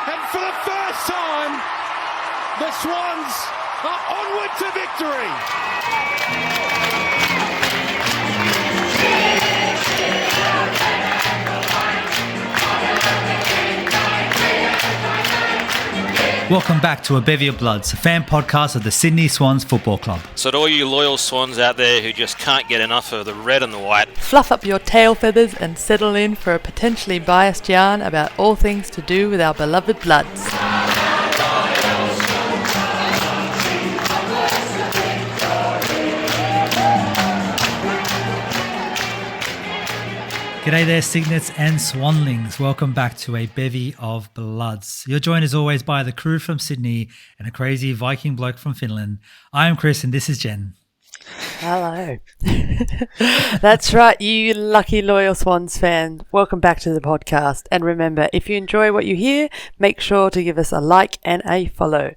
And for the first time, the Swans are onward to victory. Welcome back to A Bevy of Bloods, a fan podcast of the Sydney Swans Football Club. So to all you loyal Swans out there who just can't get enough of the red and the white, fluff up your tail feathers and settle in for a potentially biased yarn about all things to do with our beloved Bloods. G'day there, Cygnets and Swanlings. Welcome back to A Bevy of Bloods. You're joined as always by the crew from Sydney and a crazy Viking bloke from Finland. I am Chris and this is Jen. Hello. That's right, you lucky loyal Swans fan. Welcome back to the podcast. And remember, if you enjoy what you hear, make sure to give us a like and a follow.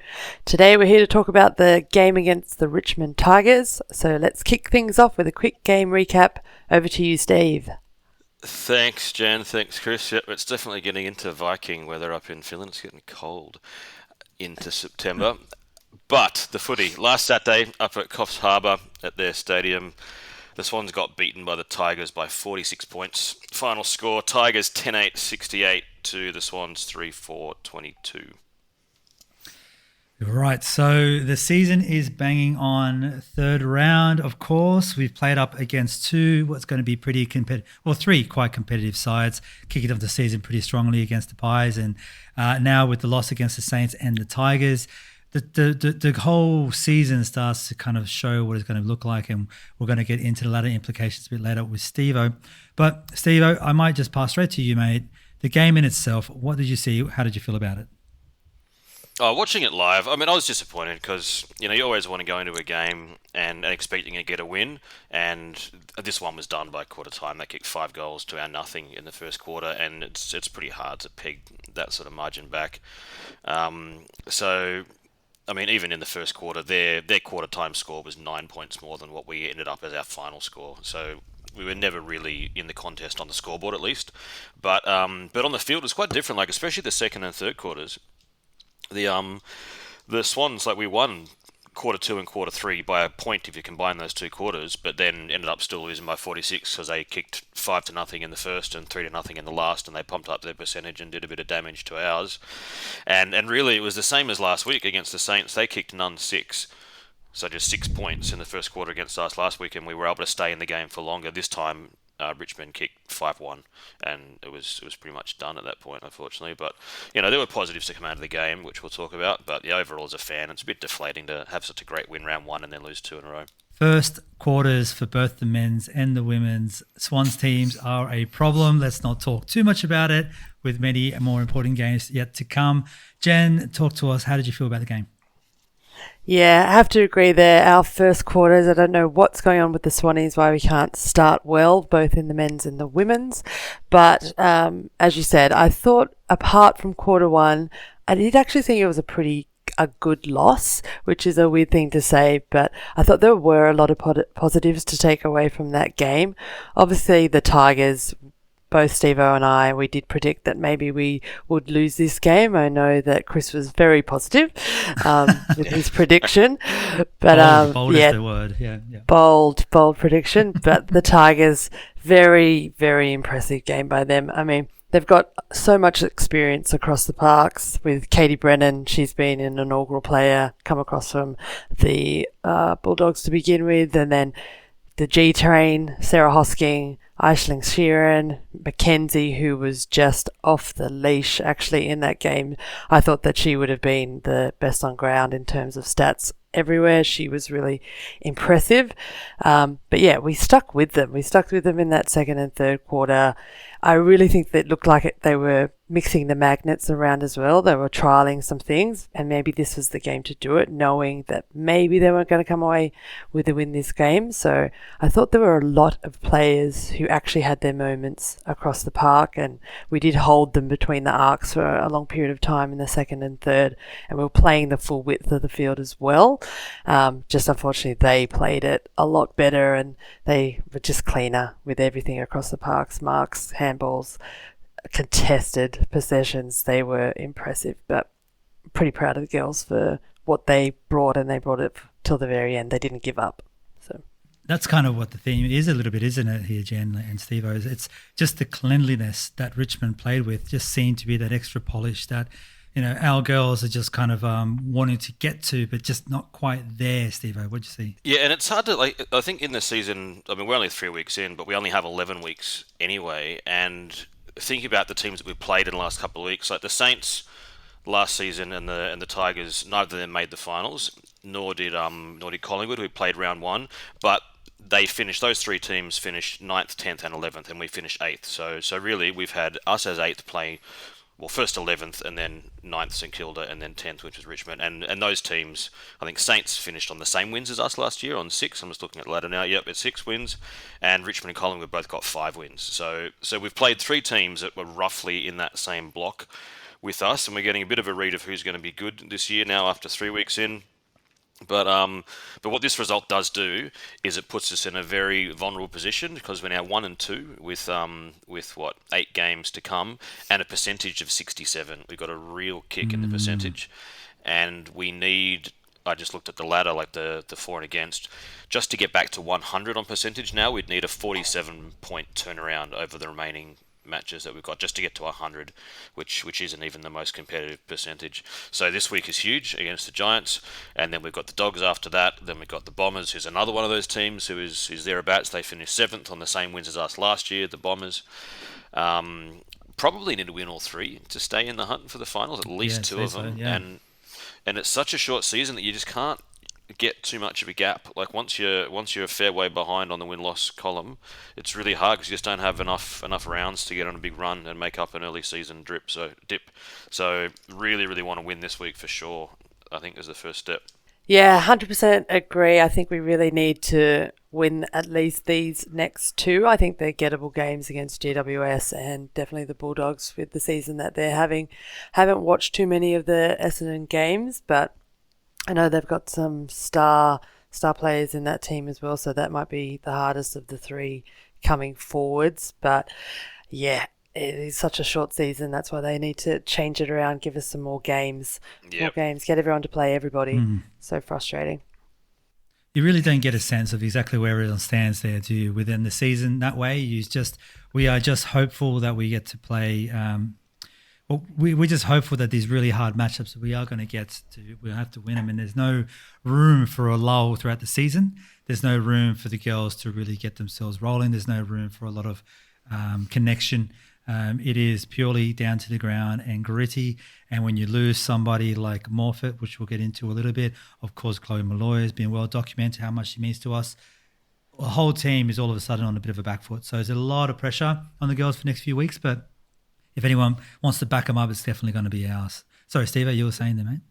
Today we're here to talk about the game against the Richmond Tigers. So let's kick things off with a quick game recap. Over to you, Steve. Thanks, Jen. Thanks, Chris. Yep, it's definitely getting into Viking weather up in Finland. It's getting cold into September. But the footy, last Saturday up at Coffs Harbour at their stadium, the Swans got beaten by the Tigers by 46 points. Final score, Tigers 10-8, 68 to the Swans 3-4, 22. Right, so the season is banging on third round, of course. We've played up against what's going to be pretty competitive, well, three quite competitive sides, kicking off the season pretty strongly against the Pies, and now with the loss against the Saints and the Tigers, the whole season starts to kind of show what it's going to look like, and we're going to get into the latter implications a bit later with Steve-O. But Steve-O, I might just pass straight to you, mate. The game in itself, what did you see? How did you feel about it? Oh, watching it live, I mean, I was disappointed because, you always want to go into a game and expecting to get a win, and this one was done by quarter time. They kicked 5 goals to our nothing in the first quarter, and it's pretty hard to peg that sort of margin back. So, I mean, even in the first quarter, their quarter time score was 9 points more than what we ended up as our final score. So we were never really in the contest on the scoreboard, at least. But on the field, it was quite different, like especially the second and third quarters. The Swans, we won quarter 2 and quarter 3 by a point if you combine those two quarters, but then ended up still losing by 46 because they kicked 5-0 in the first and 3-0 in the last, and they pumped up their percentage and did a bit of damage to ours. And really, it was the same as last week against the Saints. They kicked none 6. So just 6 points in the first quarter against us last week, and we were able to stay in the game for longer. This time, Richmond kicked 5-1, and it was pretty much done at that point, unfortunately. But, there were positives to come out of the game, which we'll talk about. But, overall, as a fan, it's a bit deflating to have such a great win round one and then lose 2 in a row. First quarters for both the men's and the women's Swans teams are a problem. Let's not talk too much about it, with many more important games yet to come. Jen, talk to us. How did you feel about the game? Yeah, I have to agree there. Our first quarters, I don't know what's going on with the Swannies, why we can't start well, both in the men's and the women's. But as you said, I thought apart from quarter one, I did actually think it was a good loss, which is a weird thing to say, but I thought there were a lot of positives to take away from that game. Obviously, the Tigers, both Steve-O and I, we did predict that maybe we would lose this game. I know that Chris was very positive with his prediction. But bold is the word. Yeah. Bold prediction. But the Tigers, very, very impressive game by them. I mean, they've got so much experience across the parks with Katie Brennan. She's been an inaugural player, come across from the Bulldogs to begin with, and then the G-Train, Sarah Hosking, Aisling Sheeran, Mackenzie, who was just off the leash actually in that game. I thought that she would have been the best on ground in terms of stats everywhere. She was really impressive. But yeah, we stuck with them. We stuck with them in that second and third quarter. I really think that it looked like they were mixing the magnets around as well. They were trialling some things, and maybe this was the game to do it, knowing that maybe they weren't going to come away with a win this game. So I thought there were a lot of players who actually had their moments across the park, and we did hold them between the arcs for a long period of time in the second and third, and we were playing the full width of the field as well. Just unfortunately, they played it a lot better, and they were just cleaner with everything across the parks, marks, handballs, contested possessions, they were impressive. But pretty proud of the girls for what they brought, and they brought it till the very end. They didn't give up. So that's kind of what the theme is a little bit, isn't it, here, Jen and Steve-O? It's just the cleanliness that Richmond played with just seemed to be that extra polish that, our girls are just kind of wanting to get to, but just not quite there, Steve-O. What'd you see? Yeah, and it's hard to, I think in the season, we're only 3 weeks in, but we only have 11 weeks anyway, and think about the teams that we've played in the last couple of weeks, like the Saints last season and the Tigers, neither of them made the finals, nor did Collingwood, who played round one, but those three teams finished 9th, 10th and 11th, and we finished 8th. So really we've had us as 8th playing, first 11th and then 9th St Kilda and then 10th, which was Richmond. And those teams, I think Saints finished on the same wins as us last year on 6. I'm just looking at the ladder now. Yep, it's 6 wins. And Richmond and Collingwood both got 5 wins. So we've played 3 teams that were roughly in that same block with us, and we're getting a bit of a read of who's going to be good this year now after 3 weeks in. But what this result does do is it puts us in a very vulnerable position, because we're now 1 and 2 with 8 games to come and a percentage of 67. We've got a real kick in the percentage, and we need. I just looked at the ladder, like the for and against, just to get back to 100 on percentage. Now we'd need a 47-point turnaround over the remaining matches that we've got just to get to 100, which isn't even the most competitive percentage. So this week is huge against the Giants, and then we've got the Dogs after that. Then we've got the Bombers, who's another one of those teams who is thereabouts. They finished 7th on the same wins as us last year, the Bombers. Probably need to win all 3 to stay in the hunt for the finals, at least 2 of them. And it's such a short season that you just can't get too much of a gap. Like once you're a fair way behind on the win-loss column, it's really hard because you just don't have enough rounds to get on a big run and make up an early season dip. So really, really want to win this week for sure, I think, is the first step. Yeah, 100% agree. I think we really need to win at least these next 2. I think they're gettable games against GWS and definitely the Bulldogs with the season that they're having. Haven't watched too many of the Essendon games, but I know they've got some star players in that team as well, so that might be the hardest of the 3 coming forwards. But yeah, it is such a short season. That's why they need to change it around, give us some more games, get everyone to play everybody. So frustrating. You really don't get a sense of exactly where everyone stands there, do you, within the season that way? We are just hopeful that we get to play. We're just hopeful that these really hard matchups that we are going to get to, we'll have to win them, and there's no room for a lull throughout the season. There's no room for the girls to really get themselves rolling. There's no room for a lot of connection. It is purely down to the ground and gritty. And when you lose somebody like Morfitt, which we'll get into a little bit, of course, Chloe Malloy has been well documented how much she means to us. The whole team is all of a sudden on a bit of a back foot. So there's a lot of pressure on the girls for the next few weeks, but if anyone wants to back them up, it's definitely going to be ours. Sorry, Steve, you were saying there, mate?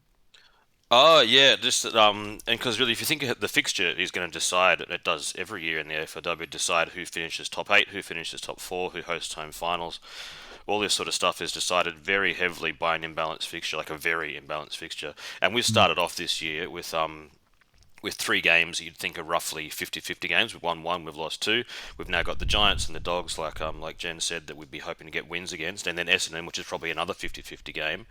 Oh, yeah, just and because really, if you think the fixture is going to decide, it does every year in the AFLW, decide who finishes top 8, who finishes top 4, who hosts home finals. All this sort of stuff is decided very heavily by an imbalanced fixture, like a very imbalanced fixture. And we've started off this year with 3 games you'd think are roughly 50-50 games. We've won 1, we've lost 2. We've now got the Giants and the Dogs, like Jen said, that we'd be hoping to get wins against, and then Essendon, which is probably another 50-50 game.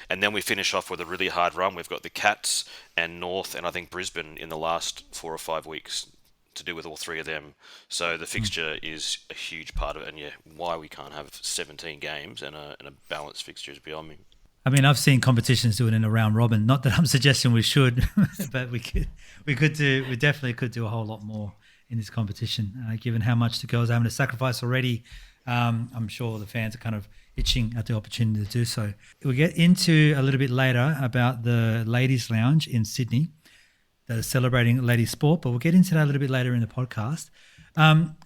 And then we finish off with a really hard run. We've got the Cats and North and I think Brisbane in the last 4 or 5 weeks to do with all 3 of them. So the fixture is a huge part of it, and why we can't have 17 games and a balanced fixture is beyond me. I mean, I've seen competitions do it in a round robin. Not that I'm suggesting we should, but we definitely could do a whole lot more in this competition, given how much the girls are having to sacrifice already. I'm sure the fans are kind of itching at the opportunity to do so. We'll get into a little bit later about the Ladies Lounge in Sydney that is celebrating ladies sport, but we'll get into that a little bit later in the podcast.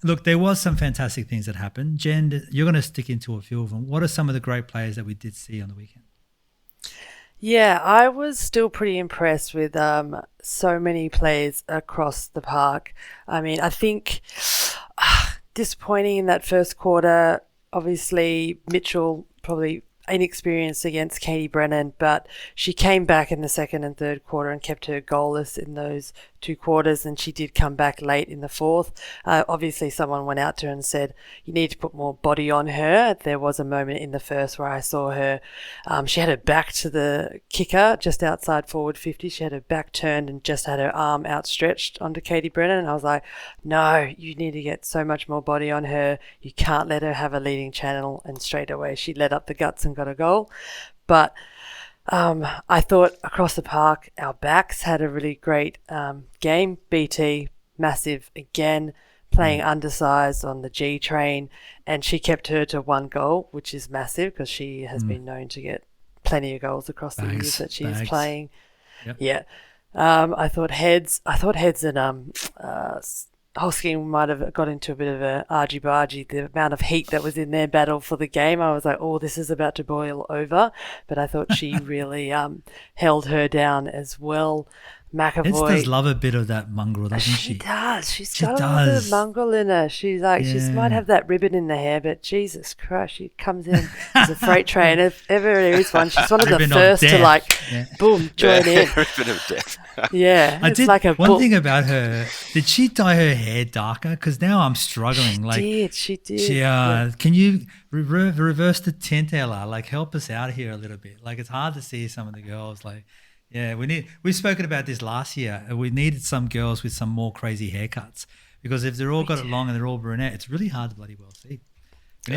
Look, there was some fantastic things that happened. Jen, you're going to stick into a few of them. What are some of the great players that we did see on the weekend? Yeah, I was still pretty impressed with so many players across the park. I mean, I think disappointing in that first quarter. Obviously, Mitchell probably inexperienced against Katie Brennan, but she came back in the second and third quarter and kept her goalless in those 2 quarters, and she did come back late in the fourth. Obviously, someone went out to her and said, you need to put more body on her. There was a moment in the first where I saw her, she had her back to the kicker just outside forward 50. She had her back turned and just had her arm outstretched onto Katie Brennan. And I was like, no, you need to get so much more body on her. You can't let her have a leading channel. And straight away, she let up the guts and got a goal. But I thought across the park, our backs had a really great game. BT, massive again, playing undersized on the G train, and she kept her to 1 goal, which is massive because she has been known to get plenty of goals across the years that she's playing. Yep. Yeah. I thought heads and Hosking might have got into a bit of a argy-bargy, the amount of heat that was in their battle for the game. I was like, oh, this is about to boil over. But I thought she really held her down as well. McAvoy. Hens does love a bit of that mongrel, doesn't she? She does. She's got a little bit of mongrel in her. She's like, she might have that ribbon in the hair, but Jesus Christ, she comes in as a freight train. If ever there is one, she's one of the first to boom, join in. Ribbon of death. Yeah, I did. Like a one thing about her, did she dye her hair darker? Because now I'm struggling. She did. Can you reverse the tint, Ella? Like, help us out here a little bit. Like, it's hard to see some of the girls. Like, yeah, we've spoken about this last year. We needed some girls with some more crazy haircuts because if they're all got it long and they're all brunette, it's really hard to bloody well see.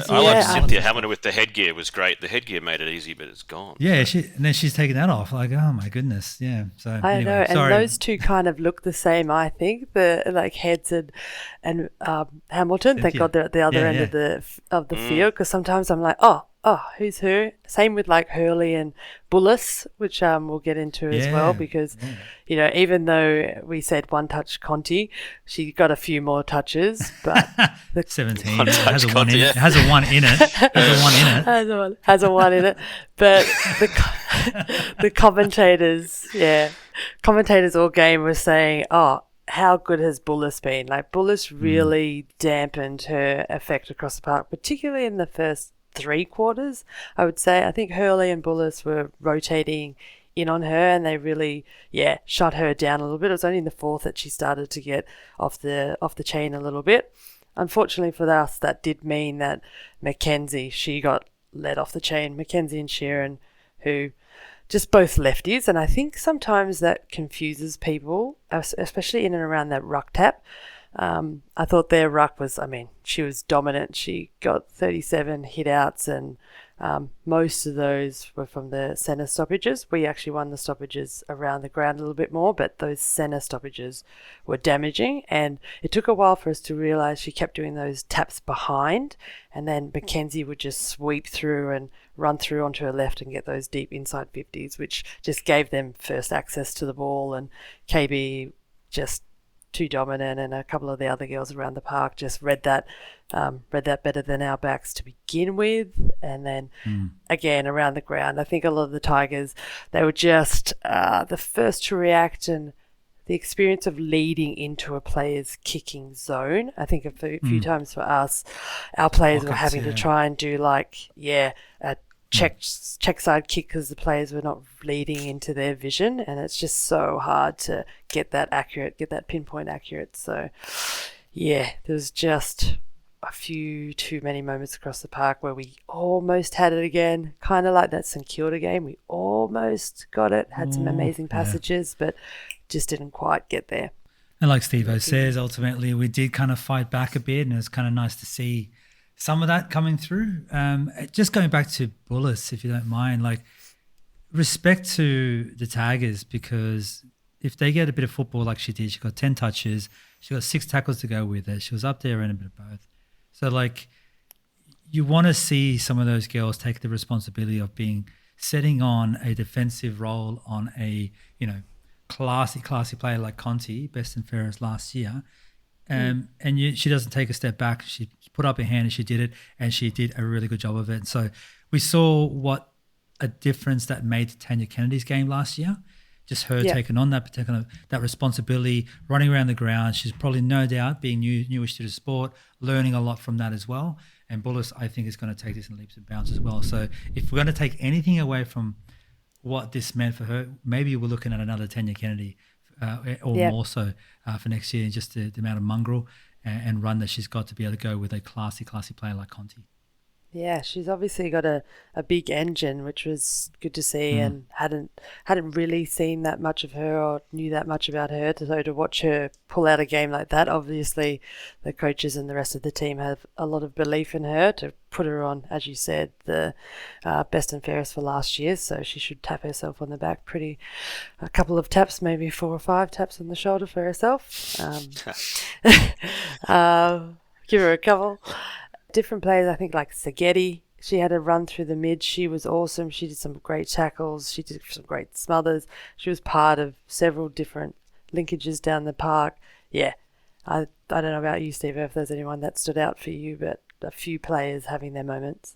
I like Cynthia Hamilton with the headgear was great. The headgear made it easy, but it's gone. Yeah, and then she's taken that off. Like, oh my goodness, yeah. So I anyway, know, and sorry. those two kind of look the same. I think the like Heads and Hamilton. Thank God they're at the other end of the field, because sometimes I'm like, oh, who's who? Same with like Hurley and Bullis, which we'll get into as well, because you know, even though we said one touch Conti, she got a few more touches, but 17 has a one in it. Has a one in it. Has a one in it. But the commentators all game were saying, oh, how good has Bullis been? Like, Bullis really dampened her effect across the park, particularly in the first 3 quarters, I would say. I think Hurley and Bullis were rotating in on her, and they really, shut her down a little bit. It was only in the fourth that she started to get off the chain a little bit. Unfortunately for us, that did mean that Mackenzie, she got let off the chain. Mackenzie and Sheeran, who just both lefties, and I think sometimes that confuses people, especially in and around that ruck tap. I thought their ruck was, she was dominant. She got 37 hit outs, and most of those were from the centre stoppages. We actually won the stoppages around the ground a little bit more, but those centre stoppages were damaging, and it took a while for us to realise she kept doing those taps behind, and then Mackenzie would just sweep through and run through onto her left and get those deep inside 50s, which just gave them first access to the ball, and KB just too dominant, and a couple of the other girls around the park just read that better than our backs to begin with. And then again around the ground, I think a lot of the Tigers, they were just the first to react, and the experience of leading into a player's kicking zone. I think a few times for us, our players were having to try and do a check side kick because the players were not leading into their vision, and it's just so hard to get that pinpoint accurate. So there was just a few too many moments across the park where we almost had it again, kind of like that St Kilda game. We almost got it, had some amazing passages, but just didn't quite get there. And like Steve-O says, ultimately we did kind of fight back a bit, and it was kind of nice to see some of that coming through. Just going back to Bullis, if you don't mind, like, respect to the Tigers, because if they get a bit of football like she did, she got 10 touches, she got 6 tackles to go with it. She was up there in a bit of both. So, like, you want to see some of those girls take the responsibility of setting on a defensive role on a, classy player like Conti, best and fairest last year. She doesn't take a step back. She put up her hand and she did it, and she did a really good job of it. So we saw what a difference that made to Tanya Kennedy's game last year. just her taking on that responsibility, running around the ground. She's probably no doubt being newish to the sport, learning a lot from that as well. And Bullis, I think, is going to take this in leaps and bounds as well. So if we're going to take anything away from what this meant for her, maybe we're looking at another Tanya Kennedy or more so for next year, just the amount of mongrel and run that she's got to be able to go with a classy player like Conti. Yeah, she's obviously got a big engine, which was good to see, and hadn't really seen that much of her or knew that much about her. So to watch her pull out a game like that, obviously the coaches and the rest of the team have a lot of belief in her to put her on, as you said, the best and fairest for last year. So she should tap herself on the back a couple of taps, maybe 4 or 5 taps on the shoulder for herself. Give her a couple. Different players, I think, like Saghetti, she had a run through the mid. She was awesome. She did some great tackles. She did some great smothers. She was part of several different linkages down the park. Yeah, I don't know about you, Steve, if there's anyone that stood out for you, but a few players having their moments.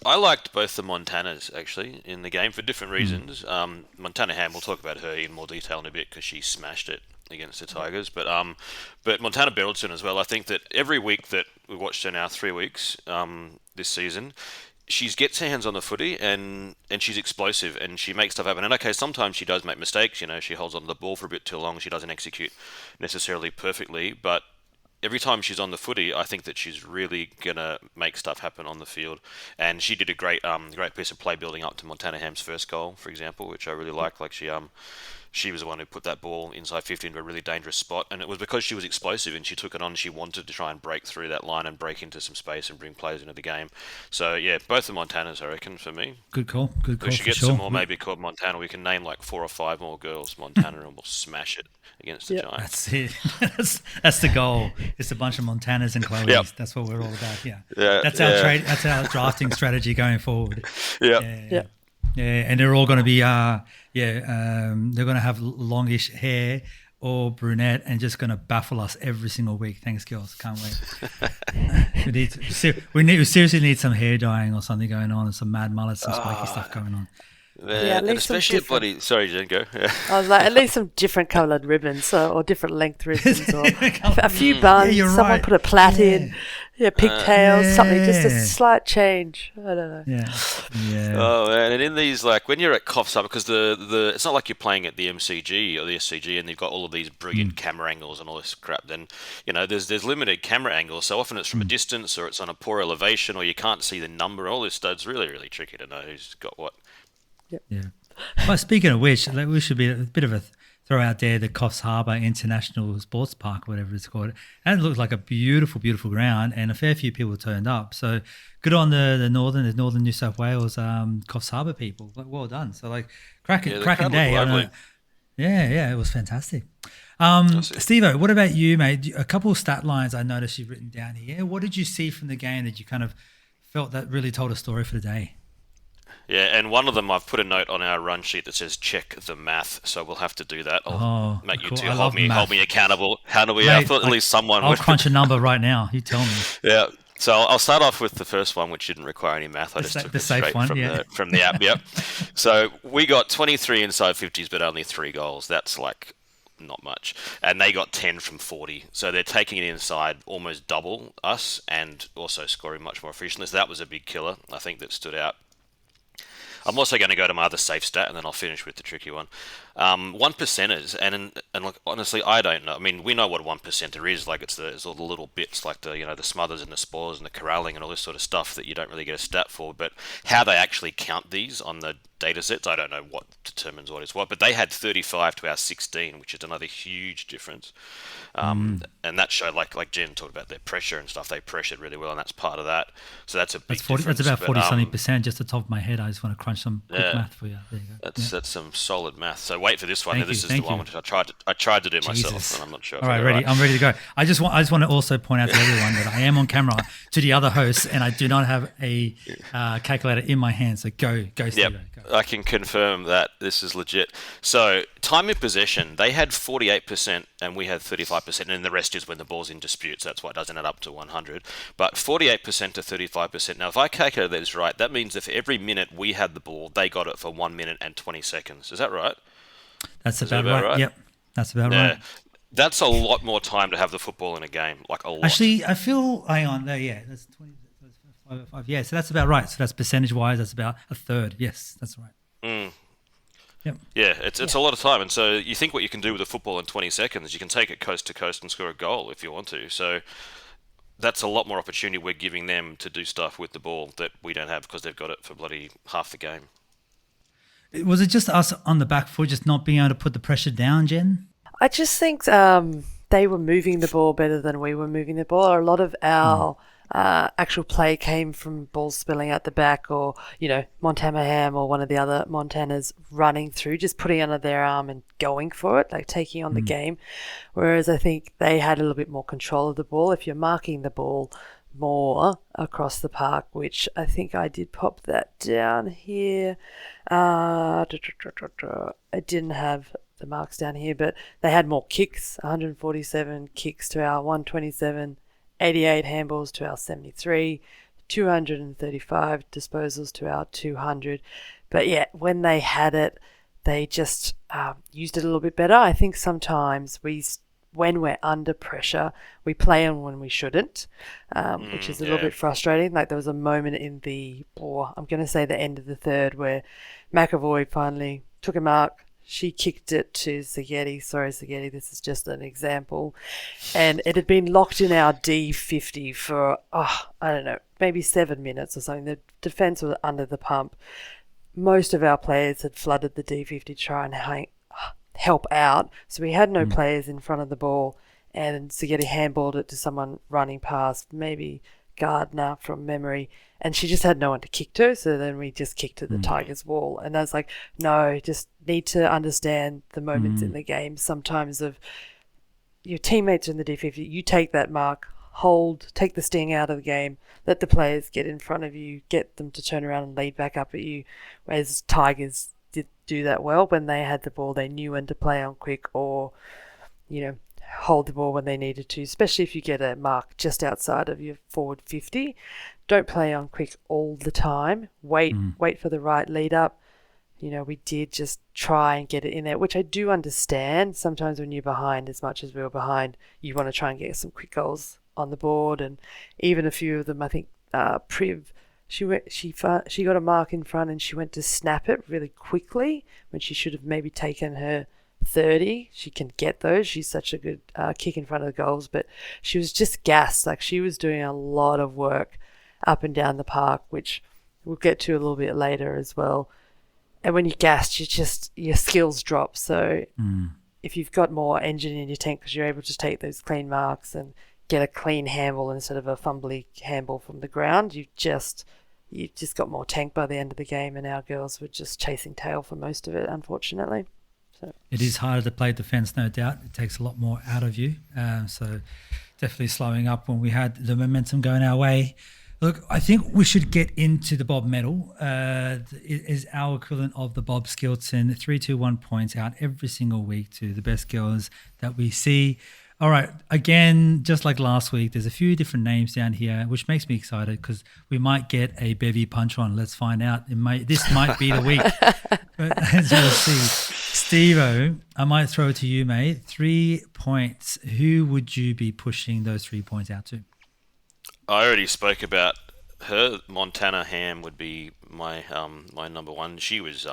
I liked both the Montanas, actually, in the game for different reasons. Montana Ham, we'll talk about her in more detail in a bit because she smashed it against the Tigers. But Montana Beraldson as well. I think that every week that we watched her now, 3 weeks this season, she gets her hands on the footy and she's explosive and she makes stuff happen. And okay, sometimes she does make mistakes. You know, she holds on to the ball for a bit too long. She doesn't execute necessarily perfectly, but every time she's on the footy, I think that she's really gonna make stuff happen on the field. And she did a great piece of play building up to Montana Ham's first goal, for example, which I really liked. Like she was the one who put that ball inside 50 into a really dangerous spot, and it was because she was explosive and she took it on. She wanted to try and break through that line and break into some space and bring players into the game. So yeah, both the Montanas, I reckon, for me. Good call. We should get some more, maybe called Montana. We can name like 4 or 5 more girls Montana, and we'll smash it against the Giants. That's it. That's the goal. It's a bunch of Montanas and Chloe's. Yep. That's what we're all about. Yeah. That's our trade. That's our drafting strategy going forward. Yeah, and they're all going to be they're going to have longish hair or brunette and just going to baffle us every single week. Thanks, girls. Can't wait. we seriously need some hair dyeing or something going on, and some mad mullets, some spiky stuff going on. Yeah, and especially bloody. Sorry, Jen, go. Yeah. I was like, at least some different coloured ribbons or different length ribbons or a few buns. Someone put a plait in. Yeah, pigtails, something, just a slight change. I don't know. Yeah. Oh man, and in these, like when you're at Coffs Harbour, because the it's not like you're playing at the MCG or the SCG, and they've got all of these brilliant camera angles and all this crap. Then there's limited camera angles, so often it's from a distance or it's on a poor elevation or you can't see the number. All this stuff's really really tricky to know who's got what. Yeah. But speaking of which, we should be a bit of a throw out there the Coffs Harbour International Sports Park, whatever it's called. And it looked like a beautiful, beautiful ground, and a fair few people turned up. So good on the northern New South Wales Coffs Harbour people. Well done. So like cracking day. I don't know. Yeah, it was fantastic. Steve-O, what about you, mate? A couple of stat lines I noticed you've written down here. What did you see from the game that you kind of felt that really told a story for the day? Yeah, and one of them I've put a note on our run sheet that says check the math, so we'll have to do that. I'll make you two hold me accountable. How do we? Mate, I thought at least someone I'll would. crunch a number right now. You tell me. Yeah. So I'll start off with the first one, which didn't require any math. I just took it straight from the app. Yep. So we got 23 inside 50s, but only 3 goals. That's like not much. And they got 10 from 40. So they're taking it inside almost double us and also scoring much more efficiently. So that was a big killer, I think, that stood out. I'm also going to go to my other safe stat, and then I'll finish with the tricky one. 1%ers, and look, honestly, I don't know. I mean, we know what a 1%er is. Like it's all the little bits, like the smothers and the spoils and the corralling and all this sort of stuff that you don't really get a stat for. But how they actually count these on the data sets, I don't know what determines what is what. But they had 35 to our 16, which is another huge difference. And that showed, like Jen talked about their pressure and stuff. They pressured really well, and that's part of that. So that's a big difference. That's about 40-something%. Just the top of my head, I just want to crunch some quick math for you. There you go. That's some solid math. So wait for this one. This is the one which I tried to do myself, and I'm not sure. All right, ready. I'm ready to go. I just want to also point out to everyone that I am on camera to the other hosts, and I do not have a calculator in my hand. So go, Steve. Yep. I can confirm that this is legit. So time in possession, they had 48% and we had 35%, and the rest is when the ball's in dispute, so that's why it doesn't add up to 100. But 48% to 35%. Now, if I calculate this right, that means that for every minute we had the ball, they got it for 1 minute and 20 seconds. Is that right? That's about right. Yep, that's about right. That's a lot more time to have the football in a game, like a lot. Actually, I feel, hang on, no, yeah, that's 20, 5. Yeah, so that's about right. So that's percentage-wise, that's about a third. Yes, that's right. Yep. Yeah, it's a lot of time. And so you think what you can do with a football in 20 seconds, you can take it coast to coast and score a goal if you want to. So that's a lot more opportunity we're giving them to do stuff with the ball that we don't have because they've got it for bloody half the game. Was it just us on the back foot just not being able to put the pressure down, Jen? I just think they were moving the ball better than we were moving the ball. A lot of our actual play came from balls spilling out the back, or, Montana Ham or one of the other Montanas running through, just putting under their arm and going for it, like taking on the game. Whereas I think they had a little bit more control of the ball. If you're marking the ball more across the park, which I think I did pop that down here. I didn't have the marks down here, but they had more kicks, 147 kicks to our 127, 88 handballs to our 73, 235 disposals to our 200. But yeah, when they had it, they just used it a little bit better. I think sometimes when we're under pressure, we play on when we shouldn't, which is a little bit frustrating. Like there was a moment in I'm going to say the end of the third, where McAvoy finally took a mark. She kicked it to Zagetti. Sorry, Zagetti, this is just an example. And it had been locked in our D50 for, I don't know, maybe 7 minutes or something. The defence was under the pump. Most of our players had flooded the D50 to try and help out. So we had no players in front of the ball. And Zagetti handballed it to someone running past, maybe Gardner from memory, and she just had no one to kick to, so then we just kicked to the Tigers wall. And I was like, no, just need to understand the moments in the game sometimes of your teammates in the D50. You take that mark, take the sting out of the game, let the players get in front of you, get them to turn around and lead back up at you. Whereas Tigers did do that well. When they had the ball, they knew when to play on quick, or hold the ball when they needed to, especially if you get a mark just outside of your forward 50. Don't play on quick all the time. Wait for the right lead up. We did just try and get it in there, which I do understand. Sometimes when you're behind, as much as we were behind, you want to try and get some quick goals on the board. And even a few of them, I think Priv, she got a mark in front and she went to snap it really quickly when she should have maybe taken her 30. She can get those. She's such a good kick in front of the goals, but she was just gassed. Like, she was doing a lot of work up and down the park, which we'll get to a little bit later as well. And when you're gassed, your skills drop. So if you've got more engine in your tank because you're able to take those clean marks and get a clean handball instead of a fumbly handball from the ground, you've just got more tank by the end of the game. And our girls were just chasing tail for most of it, unfortunately. So it is harder to play defence, no doubt. It takes a lot more out of you. So definitely slowing up when we had the momentum going our way. Look, I think we should get into the Bob medal. It is our equivalent of the Bob Skilton 3-2-1 points out every single week to the best girls that we see. All right, again, just like last week, there's a few different names down here, which makes me excited because we might get a bevy punch on. Let's find out. This might be the week. But as we'll see. Steve-O, I might throw it to you, mate. 3 points. Who would you be pushing those 3 points out to? I already spoke about her. Montana Ham would be my number one. She was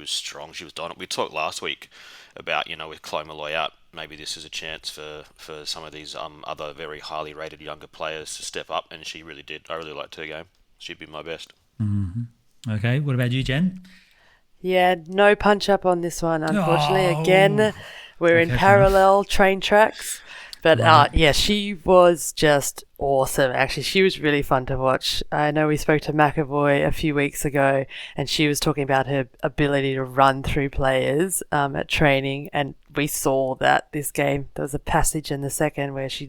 strong. She was dominant. We talked last week about, with Chloe Malloy out, maybe this is a chance for some of these other very highly rated younger players to step up, and she really did. I really liked her game. She'd be my best. Mm-hmm. Okay, what about you, Jen? Yeah, no punch up on this one, unfortunately. Again, we're in parallel train tracks. But she was just awesome. Actually, she was really fun to watch. I know we spoke to McAvoy a few weeks ago, and she was talking about her ability to run through players at training, and we saw that this game. There was a passage in the second where she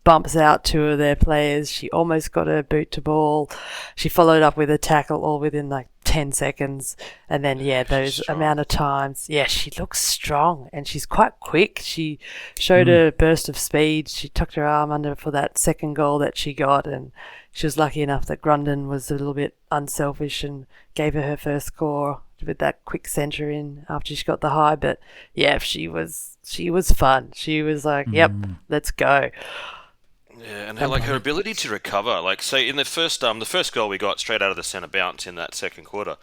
bumps out 2 of their players. She almost got her boot to ball. She followed up with a tackle all within 10 10 seconds. And then, those amount of times. Yeah, she looks strong and she's quite quick. She showed a burst of speed. She tucked her arm under for that second goal that she got, and she was lucky enough that Grundon was a little bit unselfish and gave her first score with that quick centre in after she got the high. But yeah, she was fun. She was like, yep, let's go. Yeah, and her ability to recover, like say in the first goal we got straight out of the centre bounce in that second quarter,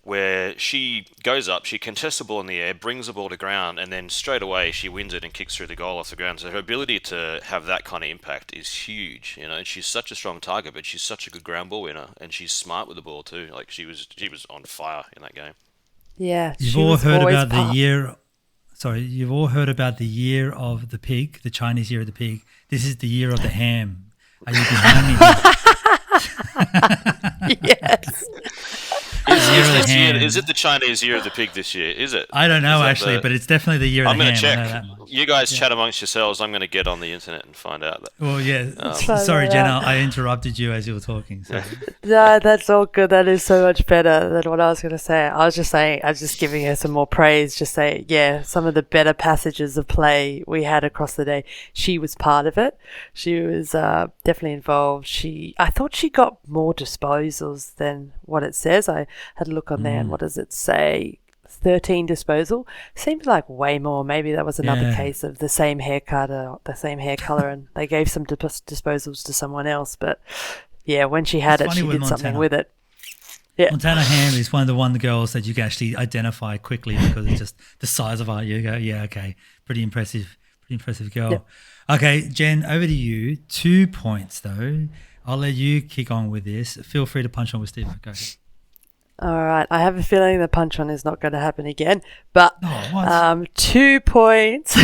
where she goes up, she contests the ball in the air, brings the ball to ground, and then straight away she wins it and kicks through the goal off the ground. So her ability to have that kind of impact is huge, and she's such a strong target, but she's such a good ground ball winner, and she's smart with the ball too. Like she was on fire in that game. Yeah, you've all heard about the year. Sorry, you've all heard about the year of the pig, the Chinese year of the pig. This is the year of the ham. Are you behind me? Yes. Is it the Chinese year of the pig this year? Is it? I don't know actually, but it's definitely the year of the ham. I'm going to check. You guys chat amongst yourselves. I'm going to get on the internet and find out. Well, yeah. Sorry, Jenna, I interrupted you as you were talking. So. No, that's all good. That is so much better than what I was going to say. I was just giving her some more praise. Just say, some of the better passages of play we had across the day. She was part of it. She was definitely involved. I thought she got more disposals than what it says. I had a look on there, and what does it say? 13 disposal. Seems like way more. Maybe that was another case of the same haircut or the same hair color, and they gave some disposals to someone else. But yeah, when she had it, she did something with it. Yeah. Montana Ham is one of the girls that you can actually identify quickly because it's just the size of her. You go, yeah, okay, pretty impressive girl. Yep. Okay, Jen, over to you. 2 points though. I'll let you kick on with this. Feel free to punch on with Steve. Go ahead. All right. I have a feeling the punch on is not going to happen again. But 2 points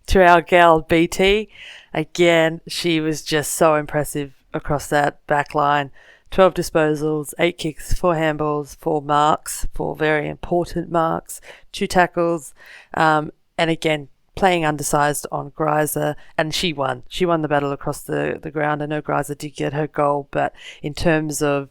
to our gal BT. Again, she was just so impressive across that back line. 12 disposals, 8 kicks, 4 handballs, 4 marks, 4 very important marks, 2 tackles. And again, playing undersized on Greiser, and she won. She won the battle across the ground. I know Greiser did get her goal, but in terms of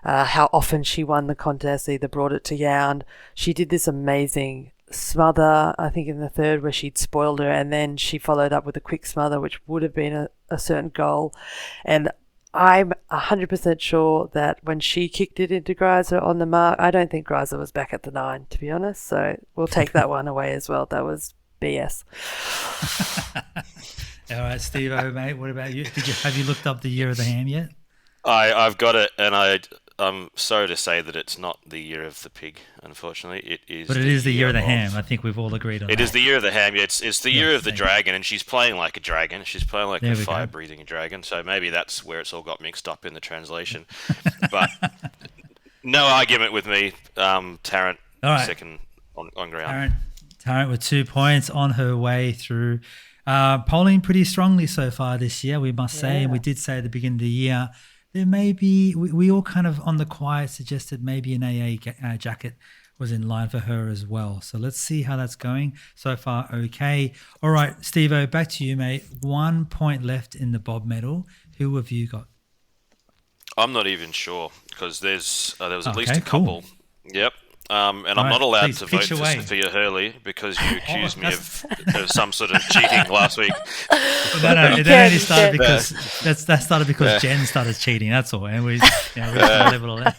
how often she won the contest, either brought it to ground, she did this amazing smother, I think in the third, where she'd spoiled her, and then she followed up with a quick smother, which would have been a certain goal. And I'm 100% sure that when she kicked it into Greiser on the mark, I don't think Greiser was back at the 9, to be honest. So we'll take that one away as well. That was BS. All right, Steve-O, mate, what about you? Have you looked up the year of the ham yet? I've got it, and I'm sorry to say that it's not the year of the pig, unfortunately. It is. But it is the year of the ham. I think we've all agreed on that. It is the year of the ham. It's the year of the dragon, and she's playing like a dragon. She's playing like a fire-breathing dragon, so maybe that's where it's all got mixed up in the translation. But no argument with me. Tarrant, second on ground. Tarrant with 2 points on her way through. Polling pretty strongly so far this year, we must say. And we did say at the beginning of the year, there may be, we all kind of on the quiet suggested maybe an AA jacket was in line for her as well. So let's see how that's going. So far, okay. All right, Steve-O, back to you, mate. 1 point left in the Bob medal. Who have you got? I'm not even sure because there was at least a couple. Cool. Yep. And I'm not allowed to vote for Sophia Hurley because you accused me of some sort of cheating last week. No, it only started because that started because Jen started cheating. That's all, and we level that.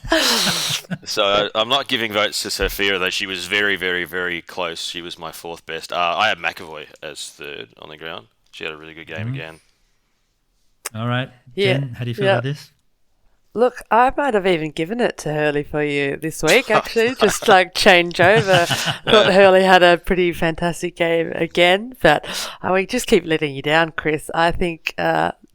So I'm not giving votes to Sophia, though she was very, very, very close. She was my 4th best. I had McAvoy as 3rd on the ground. She had a really good game again. All right, Jen, how do you feel about this? Look, I might have even given it to Hurley for you this week, actually, just like change over. Thought Hurley had a pretty fantastic game again, but we just keep letting you down, Chris. I think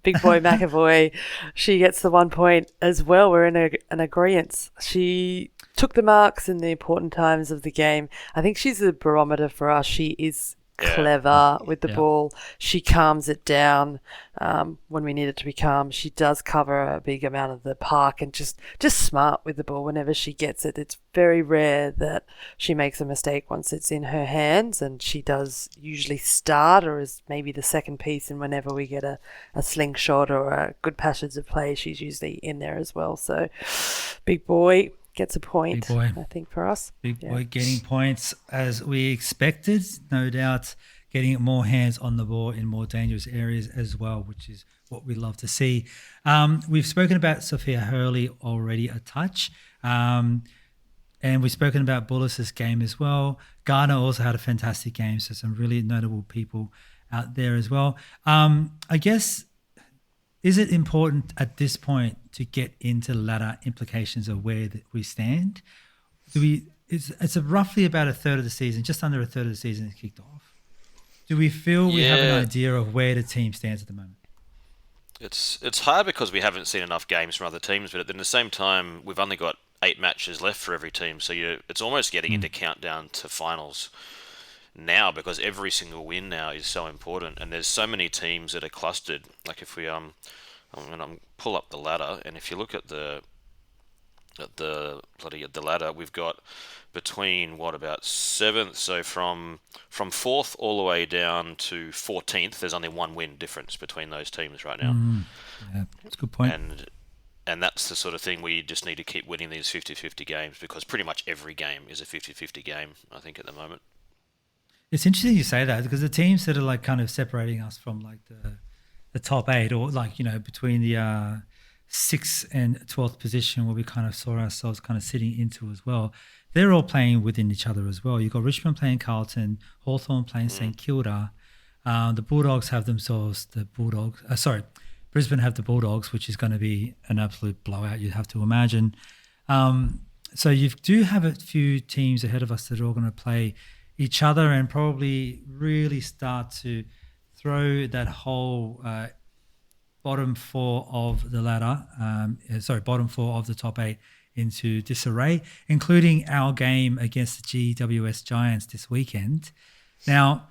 big boy McAvoy, she gets the 1 point as well. We're in an agreement. She took the marks in the important times of the game. I think she's the barometer for us. She is clever with the ball. She calms it down when we need it to be calm. She does cover a big amount of the park and just smart with the ball whenever she gets it. It's very rare that she makes a mistake once it's in her hands, and she does usually start or is maybe the second piece, and whenever we get a slingshot or a good passage of play, she's usually in there as well. So big boy, gets a point, Big boy. I think, for us. Big boy getting points as we expected. No doubt getting more hands on the ball in more dangerous areas as well, which is what we love to see. We've spoken about Sophia Hurley already a touch. And we've spoken about Bullis's game as well. Gardner also had a fantastic game, so some really notable people out there as well. I guess, is it important at this point to get into ladder implications of where we stand? It's roughly about a third of the season, just under a third of the season is kicked off. Do we feel we have an idea of where the team stands at the moment? It's hard because we haven't seen enough games from other teams, but at the same time, we've only got 8 matches left for every team, so it's almost getting into countdown to finals now, because every single win now is so important, and there's so many teams that are clustered. Like if we I'm gonna pull up the ladder, and if you look at the ladder, we've got between about 7th, so from 4th all the way down to 14th, there's only 1 win difference between those teams right now. Yeah, that's a good point. And that's the sort of thing where you just need to keep winning these 50-50 games, because pretty much every game is a 50-50 game, I think, at the moment. It's interesting you say that, because the teams that are like kind of separating us from like the top 8, or like, you know, between the 6th and 12th position where we kind of saw ourselves kind of sitting into as well, they're all playing within each other as well. You've got Richmond playing Carlton, Hawthorn playing St Kilda. The Bulldogs have themselves the Bulldogs. Brisbane have the Bulldogs, which is going to be an absolute blowout, you'd have to imagine. So you do have a few teams ahead of us that are all going to play each other and probably really start to throw that whole bottom 4 of the ladder, bottom 4 of the top 8 into disarray, including our game against the GWS Giants this weekend. Now,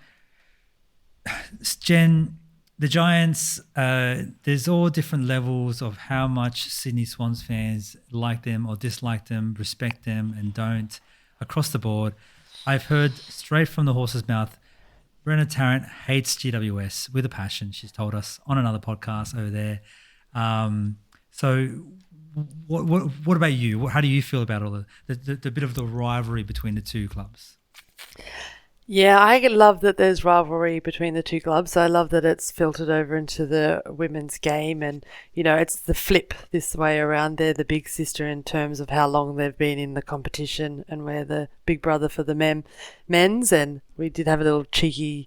Jen, the Giants, there's all different levels of how much Sydney Swans fans like them or dislike them, respect them and don't, across the board. I've heard straight from the horse's mouth, Brenna Tarrant hates GWS with a passion, she's told us on another podcast over there. So what about you? How do you feel about all the bit of the rivalry between the two clubs? Yeah, I love that there's rivalry between the two clubs. I love that it's filtered over into the women's game, and, you know, it's the flip this way around. They're the big sister in terms of how long they've been in the competition, and we're the big brother for the men's. And we did have a little cheeky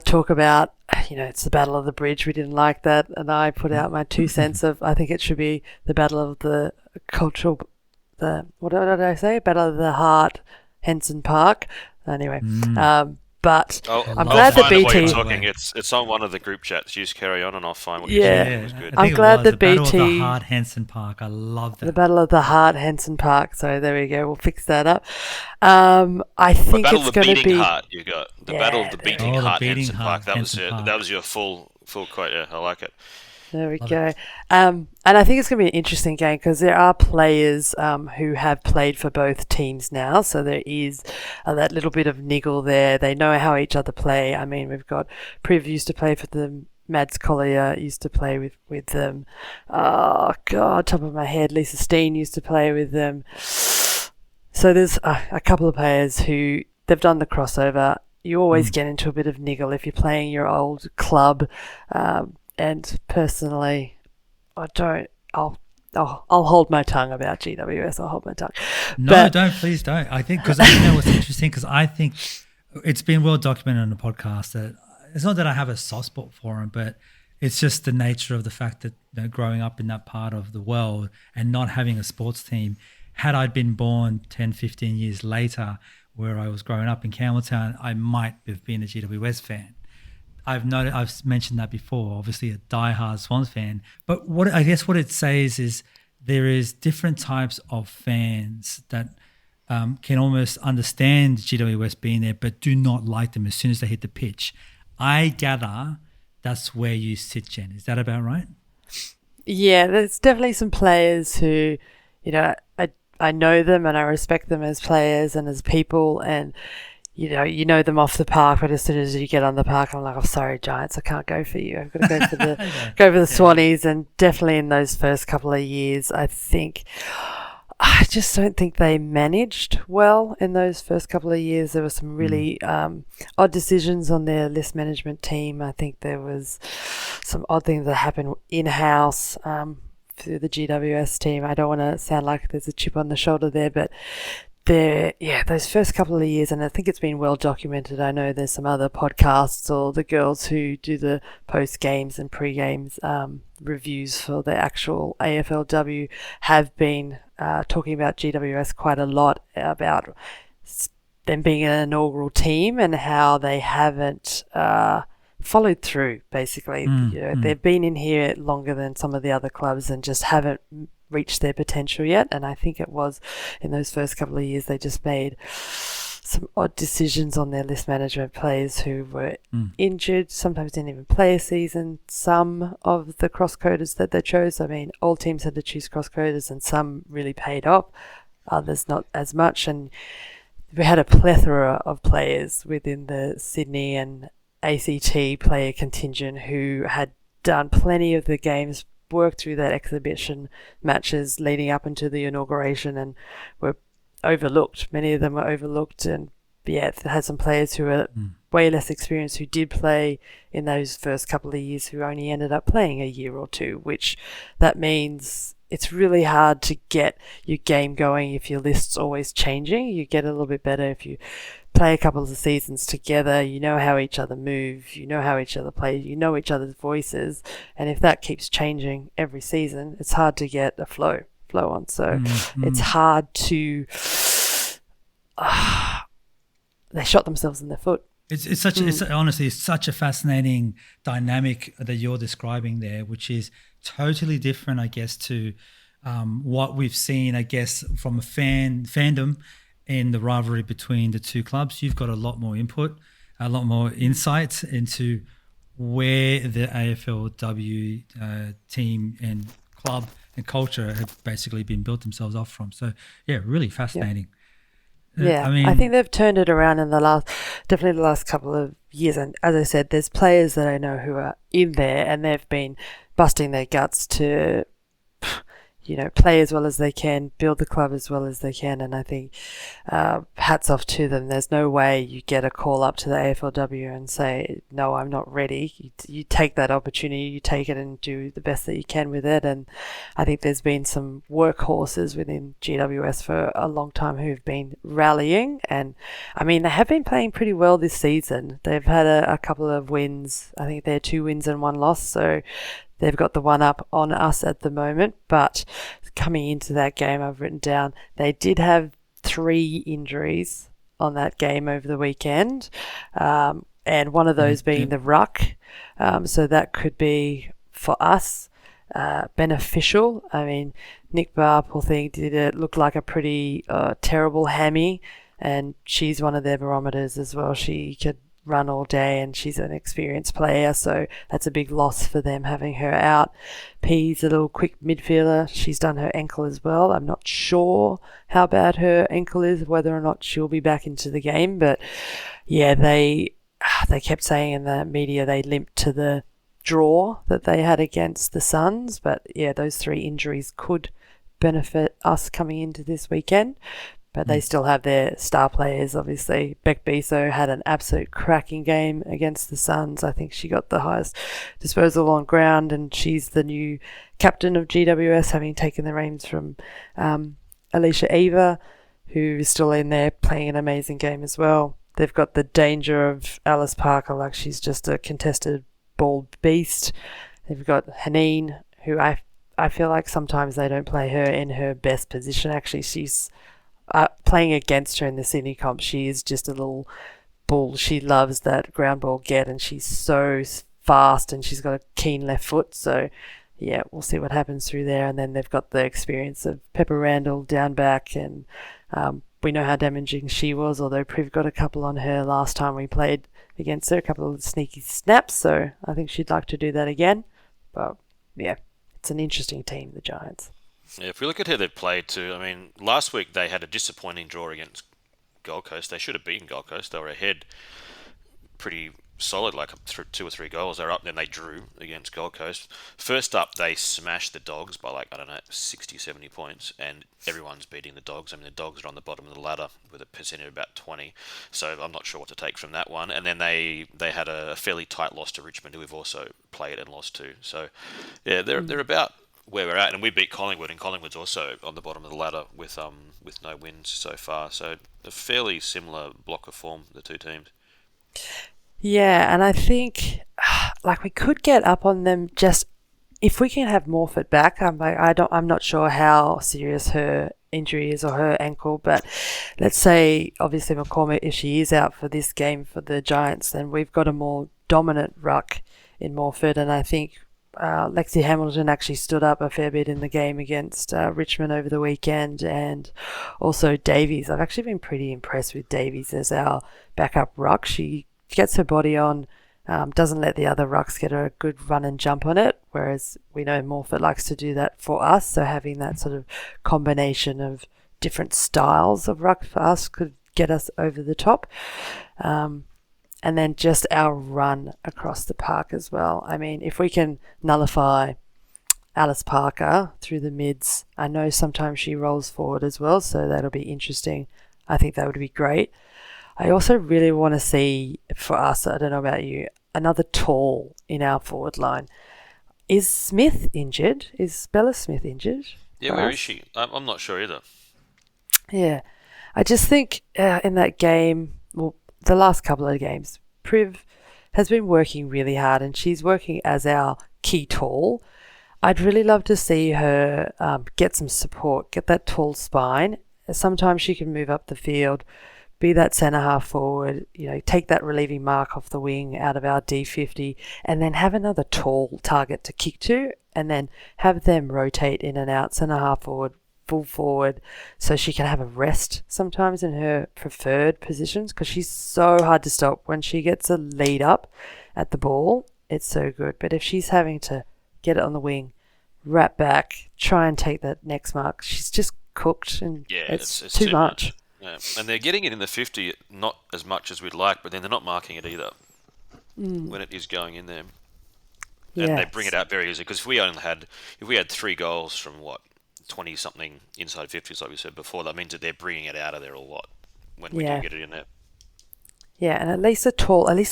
talk about, you know, it's the Battle of the Bridge. We didn't like that, and I put out my 2 cents of, I think it should be the Battle of the what did I say? Battle of the Heart, Henson Park. Anyway, but I'm glad that BT. It's on one of the group chats. You just carry on, and I'll find what you said. It was good. I'm glad that BT. The Battle of the Heart, Henson Park. I love that. The Battle of the Heart, Henson Park. So there we go. We'll fix that up. I think it's going to be. Heart. You got the Battle of the Beating Heart, Henson Park. That was it. That was your full quote. Yeah, I like it. There we go. And I think it's going to be an interesting game because there are players who have played for both teams now. So there is that little bit of niggle there. They know how each other play. I mean, we've got Priv used to play for them. Mads Collier used to play with them. Oh, God, top of my head. Lisa Steen used to play with them. So there's a couple of players who they've done the crossover. You always get into a bit of niggle if you're playing your old club. And personally, I'll hold my tongue about GWS. I'll hold my tongue. No, please don't. I think, because you know what's interesting, because I think it's been well documented on the podcast that it's not that I have a soft spot for them, but it's just the nature of the fact that, you know, growing up in that part of the world and not having a sports team, had I been born 10, 15 years later where I was growing up in Campbelltown, I might have been a GWS fan. I've mentioned that before, obviously a diehard Swans fan. But what it says is there is different types of fans that can almost understand GWS being there but do not like them as soon as they hit the pitch. I gather that's where you sit, Jen. Is that about right? Yeah, there's definitely some players who, you know, I know them and I respect them as players and as people, and you know them off the park, but as soon as you get on the park, I'm like, I'm sorry, Giants, I can't go for you. I've got to go for the Swannies. And definitely in those first couple of years, I think I just don't think they managed well in those first couple of years. There were some really odd decisions on their list management team. I think there was some odd things that happened in-house through the GWS team. I don't want to sound like there's a chip on the shoulder there, but those first couple of years, and I think it's been well documented. I know there's some other podcasts or the girls who do the post games and pre games reviews for the actual AFLW have been talking about GWS quite a lot, about them being an inaugural team and how they haven't followed through. Basically, they've been in here longer than some of the other clubs and just haven't reached their potential yet. And I think it was in those first couple of years they just made some odd decisions on their list management players who were injured, sometimes didn't even play a season. Some of the cross-coders that they chose, I mean, all teams had to choose cross-coders and some really paid off, others not as much. And we had a plethora of players within the Sydney and ACT player contingent who had done plenty of the games, worked through that exhibition matches leading up into the inauguration, and were overlooked. Many of them were overlooked, and had some players who were way less experienced who did play in those first couple of years who only ended up playing a year or two, which that means it's really hard to get your game going if your list's always changing. You get a little bit better if you play a couple of seasons together, you know how each other move, you know how each other plays, you know each other's voices, and if that keeps changing every season, it's hard to get a flow on. So it's hard to they shot themselves in the foot. It's honestly such a fascinating dynamic that you're describing there, which is totally different, I guess, to what we've seen, I guess, from a fandom in the rivalry between the two clubs. You've got a lot more input, a lot more insights into where the AFLW team and club and culture have basically been built themselves off from. So, yeah, really fascinating. Yeah, I think they've turned it around in the last couple of years. And as I said, there's players that I know who are in there and they've been busting their guts to play as well as they can, build the club as well as they can, and I think hats off to them. There's no way you get a call up to the AFLW and say, no, I'm not ready. You take that opportunity, you take it and do the best that you can with it, and I think there's been some workhorses within GWS for a long time who've been rallying, and I mean, they have been playing pretty well this season. They've had a couple of wins. I think they're 2 wins and 1 loss, so they've got the one up on us at the moment. But coming into that game, I've written down they did have 3 injuries on that game over the weekend, and one of those being the ruck. So that could be, for us, beneficial. I mean, Nick Barr, poor thing, did it look like a pretty terrible hammy, and she's one of their barometers as well. She could run all day and she's an experienced player, so that's a big loss for them having her out. P's a little quick midfielder. She's done her ankle as well. I'm not sure how bad her ankle is, whether or not she'll be back into the game, but yeah, they kept saying in the media they limped to the draw that they had against the Suns, but yeah, those 3 injuries could benefit us coming into this weekend. But they still have their star players, obviously. Beck Biso had an absolute cracking game against the Suns. I think she got the highest disposal on ground, and she's the new captain of GWS, having taken the reins from Alicia Eva, who is still in there playing an amazing game as well. They've got the danger of Alice Parker, like she's just a contested ball beast. They've got Haneen, who I feel like sometimes they don't play her in her best position. Actually, she's playing against her in the Sydney comp, she is just a little bull. She loves that ground ball get, and she's so fast, and she's got a keen left foot. So yeah, we'll see what happens through there. And then they've got the experience of Pepper Randall down back, and we know how damaging she was, although Priv got a couple on her last time we played against her, a couple of sneaky snaps, so I think she'd like to do that again. But yeah, it's an interesting team, the Giants. Yeah, if we look at how they've played too, I mean, last week they had a disappointing draw against Gold Coast. They should have beaten Gold Coast. They were ahead pretty solid, like 2 or 3 goals. They're up, then they drew against Gold Coast. First up, they smashed the Dogs by like, I don't know, 60, 70 points, and everyone's beating the Dogs. I mean, the Dogs are on the bottom of the ladder with a percentage of about 20, so I'm not sure what to take from that one. And then they had a fairly tight loss to Richmond, who we've also played and lost to. So, yeah, they're about where we're at, and we beat Collingwood, and Collingwood's also on the bottom of the ladder with no wins so far. So a fairly similar block of form, the two teams. Yeah, and I think like we could get up on them just if we can have Morfitt back. I'm not sure how serious her injury is or her ankle, but let's say obviously McCormick, if she is out for this game for the Giants, then we've got a more dominant ruck in Morfitt, and I think Lexi Hamilton actually stood up a fair bit in the game against Richmond over the weekend, and also Davies. I've actually been pretty impressed with Davies as our backup ruck. She gets her body on, doesn't let the other rucks get a good run and jump on it, whereas we know Morfitt likes to do that for us, so having that sort of combination of different styles of ruck for us could get us over the top. And then just our run across the park as well. I mean, if we can nullify Alice Parker through the mids, I know sometimes she rolls forward as well, so that'll be interesting. I think that would be great. I also really want to see, for us, I don't know about you, another tall in our forward line. Is Smith injured? Is Bella Smith injured? Yeah, where is she? I'm not sure either. Yeah. I just think in that game, well, the last couple of games, Priv has been working really hard, and she's working as our key tall. I'd really love to see her get some support, get that tall spine. Sometimes she can move up the field, be that centre half forward, take that relieving mark off the wing out of our D50, and then have another tall target to kick to, and then have them rotate in and out, centre half forward, full forward, so she can have a rest sometimes in her preferred positions, because she's so hard to stop when she gets a lead up at the ball. It's so good. But if she's having to get it on the wing, wrap back, try and take that next mark, she's just cooked, and it's too much. Yeah. And they're getting it in the 50, not as much as we'd like, but then they're not marking it either when it is going in there. And they bring it out very easily, because if we had 3 goals from 20 something inside 50s, like we said before, that means that they're bringing it out of there a lot when we do get it in there. Yeah, and at least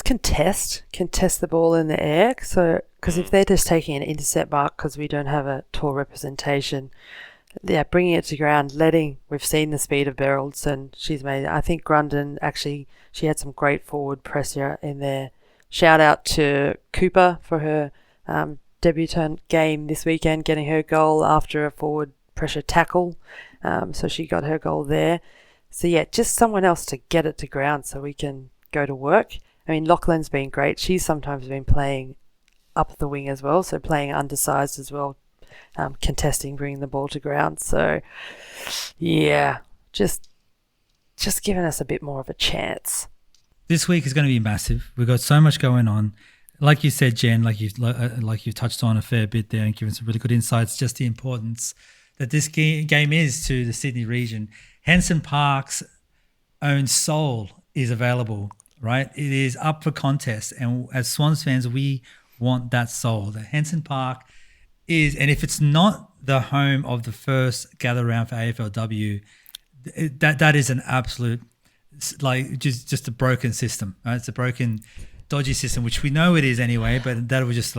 contest the ball in the air. So, because if they're just taking an intercept mark because we don't have a tall representation, bringing it to ground, we've seen the speed of Berylson. She's made, I think Grundon actually, she had some great forward pressure in there. Shout out to Cooper for her debutant game this weekend, getting her goal after a forward pressure tackle. So she got her goal there. So just someone else to get it to ground so we can go to work. I mean, Lachlan's been great. She's sometimes been playing up the wing as well, so playing undersized as well, contesting, bringing the ball to ground. So, just giving us a bit more of a chance. This week is going to be massive. We've got so much going on. Like you said, Jen, like you've touched on a fair bit there and given some really good insights, just the importance that this game is to the Sydney region. Henson Park's own soul is available, right? It is up for contest. And as Swans fans, we want that soul. The Henson Park is, and if it's not the home of the first gather round for AFLW, that is an absolute, like, just a broken system, right? It's a broken, dodgy system, which we know it is anyway, but that will just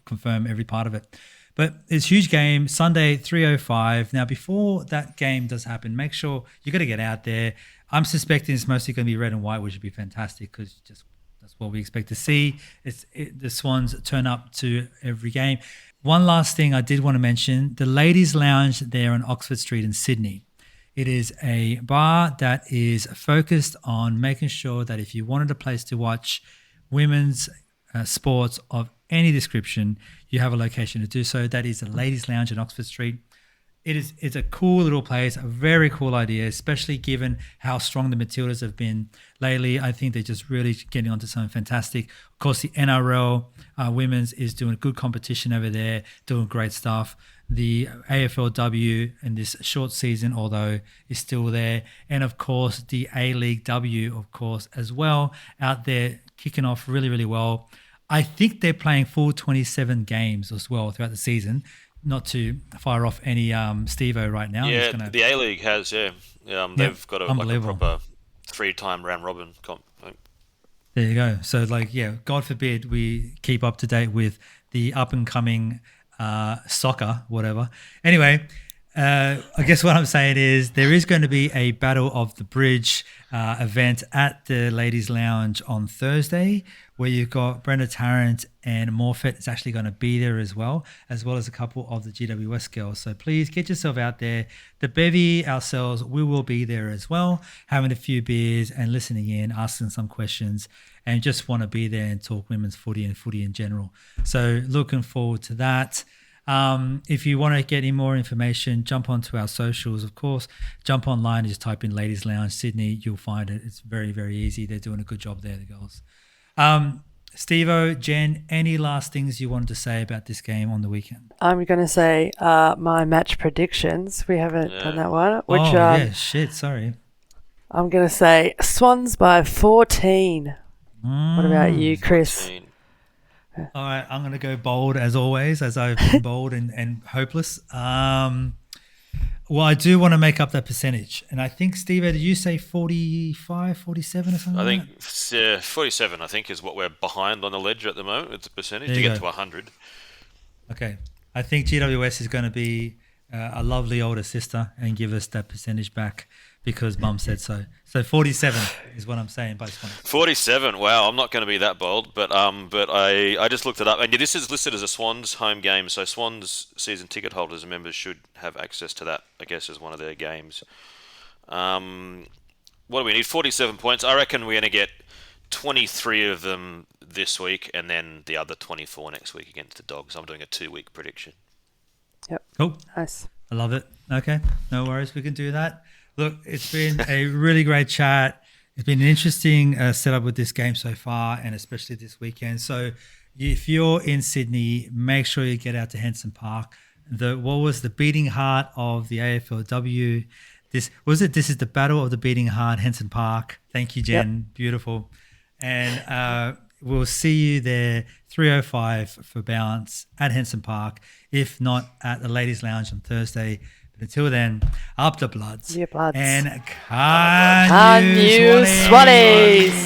confirm every part of it. But it's a huge game, Sunday, 3:05. Now, before that game does happen, make sure you got to get out there. I'm suspecting it's mostly going to be red and white, which would be fantastic because that's what we expect to see. The Swans turn up to every game. One last thing I did want to mention, the Ladies Lounge there on Oxford Street in Sydney. It is a bar that is focused on making sure that if you wanted a place to watch women's sports of any description, you have a location to do so. That is the Ladies Lounge in Oxford Street. It's a cool little place, a very cool idea, especially given how strong the Matildas have been lately. I think they're just really getting onto something fantastic. Of course, the NRL women's is doing a good competition over there, doing great stuff. The AFLW in this short season, although, is still there. And, of course, the A-League W, of course, as well, out there kicking off really, really well. I think they're playing full 27 games as well throughout the season. Not to fire off any Steve-O right now. Yeah, the A-League has, they've got a proper 3-time round robin comp. There you go. So, God forbid we keep up to date with the up-and-coming soccer, whatever. Anyway, I guess what I'm saying is there is going to be a Battle of the Bridge event at the Ladies Lounge on Thursday, where you've got Brenda Tarrant and Morfett is actually going to be there as well as a couple of the GWS girls. So please get yourself out there. The bevy ourselves, we will be there as well, having a few beers and listening in, asking some questions, and just want to be there and talk women's footy and footy in general. So looking forward to that. If you want to get any more information, jump onto our socials, of course. Jump online and just type in Ladies Lounge Sydney. You'll find it. It's very, very easy. They're doing a good job there, the girls. Steve-O, Jen, any last things you wanted to say about this game on the weekend? I'm going to say my match predictions. We haven't done that one. Sorry. I'm going to say Swans by 14. What about you, Chris? 14. All right, I'm going to go bold as always, as I've been bold and hopeless. Well, I do want to make up that percentage. And I think, Steve, did you say 45, 47 or something? I think 47, I think, is what we're behind on the ledger at the moment. It's a percentage to get to 100. Okay. I think GWS is going to be a lovely older sister and give us that percentage back because Mum said so. So 47 is what I'm saying. But 47. Wow, I'm not going to be that bold, but I just looked it up, and this is listed as a Swans home game. So Swans season ticket holders and members should have access to that, I guess, as one of their games. What do we need? 47 points. I reckon we're going to get 23 of them this week, and then the other 24 next week against the Dogs. I'm doing a 2-week prediction. Yep. Cool. Nice. I love it. Okay. No worries. We can do that. Look, it's been a really great chat. It's been an interesting setup with this game so far, and especially this weekend. So if you're in Sydney, make sure you get out to Henson Park. What was the beating heart of the AFLW? This is the Battle of the Beating Heart, Henson Park. Thank you, Jen. Yep. Beautiful. And we'll see you there, 3:05 for Bounce at Henson Park, if not at the Ladies Lounge on Thursday. But until then, up the Bloods. Yeah, Bloods. And can you Swannies?